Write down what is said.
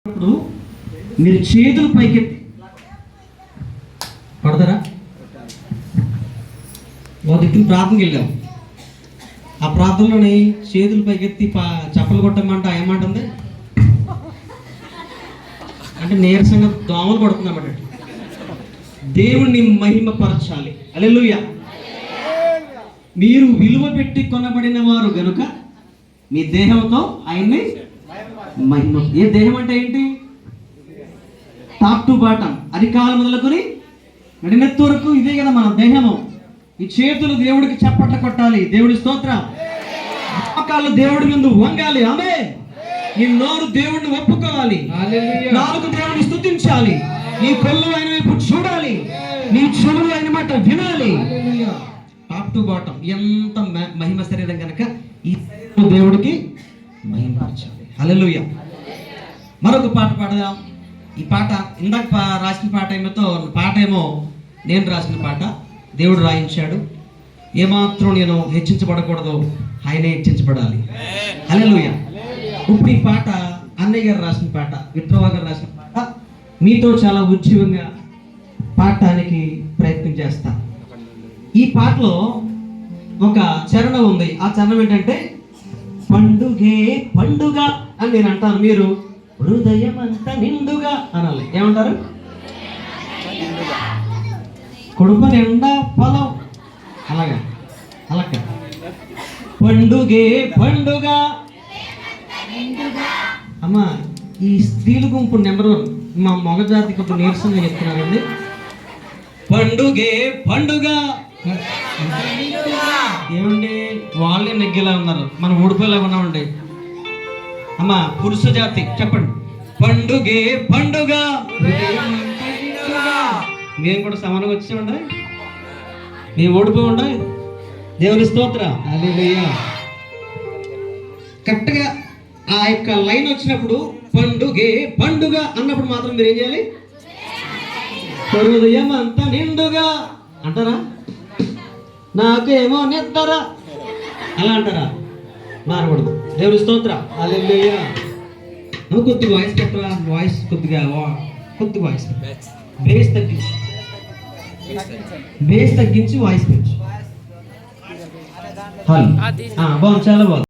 ఇప్పుడు మీరు చేతులు పైకెత్తి పడతారా? ఒక దిక్కున ప్రార్థనకి వెళ్ళాం. ఆ ప్రార్థనలోని చేతులు పైకెత్తి చప్పలు కొట్టమంటే ఏమంటుంది అంటే నీరసంగా దోమలు కొడుతున్నామట. దేవుణ్ణి మహిమపరచాలి. హల్లెలూయా. మీరు విలువ పెట్టి కొనబడిన వారు గనుక మీ దేహంతో ఆయన్ని మహిమ. ఏ దేహం అంటే ఏంటి? టాప్ టు బాటం, అరికాలు మొదలుకొని నడినెత్తి వరకు ఇదే కదా మన దేహము. ఈ చేతులు దేవుడికి చప్పట్ల కొట్టాలి. దేవుడి స్తోత్రం. మోకాళ్ళు దేవుడి ముందు వంగాలి. ఆమేన్. నీ నోరు దేవుడిని ఒప్పుకోవాలి. నాలుగు దేవుడిని స్తుతించాలి. నీ కళ్ళు ఆయన వైపు చూడాలి. నీ చెవులు ఆయన మాట వినాలి. టాప్ టు బాటం ఎంత మహిమ శరీరం కనుక ఈ శరీరం దేవుడికి మహిమపరచాలి. హల్లెలూయా. మరొక పాట పాడదాం. ఈ పాట ఇందాక రాసిన పాట ఏమో నేను రాసిన పాట, దేవుడు రాయించాడు. ఏమాత్రం నేను హెచ్చించబడకూడదు, ఆయనే హెచ్చించబడాలి. హల్లెలూయా. ఇప్పుడు ఈ పాట అన్నయ్య గారు రాసిన పాట, విట్రవా గారు రాసిన పాట. మీతో చాలా ఉజ్జీవంగా పాడటానికి ప్రయత్నం చేస్తా. ఈ పాటలో ఒక చరణం ఉంది. ఆ చరణం ఏంటంటే పండుగే పండుగ అని నేను అంటాను, మీరు హృదయం అంతా నిండుగా అనాలి. ఏమంటారు? కొడుకు నిండా పొలం, అలాగా అలాగా. పండుగే పండుగ. అమ్మా, ఈ స్త్రీల గుంపు నెంబర్ 1. మా మగజాతి కొంచెం నీరసంగా చెప్తున్నారండి. పండుగే పండుగ. ఏమండి, వాళ్ళే నెగ్గేలా ఉన్నారు, మనం ఓడిపోయేలా ఉన్నామండి. అమ్మా, పురుష జాతి చెప్పండి. పండుగే పండుగ. మేము కూడా సమానంగా వచ్చామండి, మేము ఓడిపోయి దేవుని స్తోత్రం. హల్లెలూయా. కరెక్ట్గా ఆ యొక్క లైన్ వచ్చినప్పుడు పండుగే పండుగ అన్నప్పుడు మాత్రం మీరు ఏం చేయాలి? హృదయం అంతా నిండుగా అంటారా? నాకేమో నిద్ర అలా అంటారా? మారకూడదు. దేవుని స్తోత్రం. హల్లెలూయా. నువ్వు కొద్దిగా వాయిస్ పెట్టరా? వాయిస్ కొద్దిగా వాయిస్ బేస్ తగ్గించి వాయిస్ పెంచు. బాగుంది, చాలా బాగుంది.